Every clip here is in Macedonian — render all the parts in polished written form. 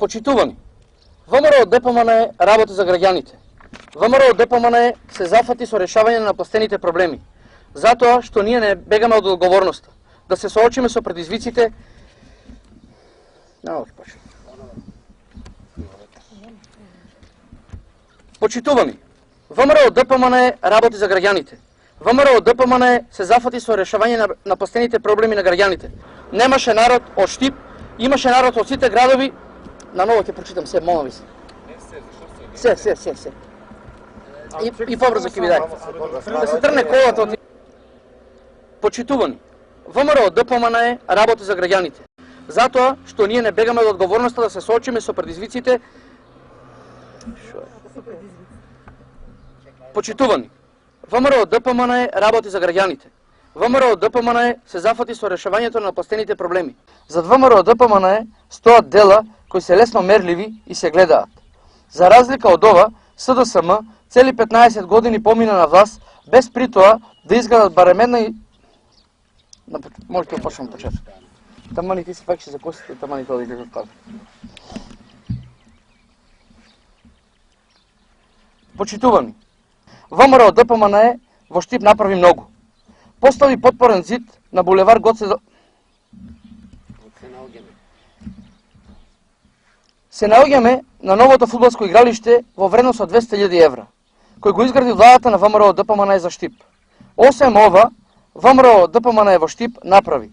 Почитувани, ВМРО ДПМН работи за граѓаните. ВМРО ДПМН се зафати со решавање на напостените проблеми, затоа што ние не бегаме од одговорноста, да се соочиме со предизвиците. Почитувани, ВМРО ДПМН работи за граѓаните. ВМРО ДПМН се зафати со решавање на напостените проблеми на граѓаните. Немаше народ од Штип, имаше народ од сите градови. На ново ќе прочитам се, молам ви се. Се. И побрзо ќе ви дај. Да се трне колата од... Почитувани, ВМРО ДПМН работи за граѓаните. Затоа што ние не бегаме од одговорноста да се соочиме со предизвиците. Почитувани, ВМРО ДПМН работи за граѓаните. ВМРО ДПМН се зафати со решавањето на напостените проблеми. Зад ВМРО ДПМН стоат дела кои се лесно мерливи и се гледаат. За разлика од ова, СДСМ цели 15 години помина на власт без при тоа да изградат барем една и... Можете да почнем почеток. Тамани ти се факши за косите, тамани тоа да излезат кадр. Почитувани, ВМРО ДПМН во Штип направи многу. Постави потпорен зид на булевар Гоце... Се наоѓаме на новото фудбалско игралиште во вредност од 200.000 евра, кој го изгради владата на ВМРО ДПМН за Штип. Осем ова, ВМРО ДПМН во Штип направи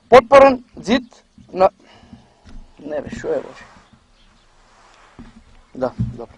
потпорен зид на... Не бе, шо е, Боже? Да, добро.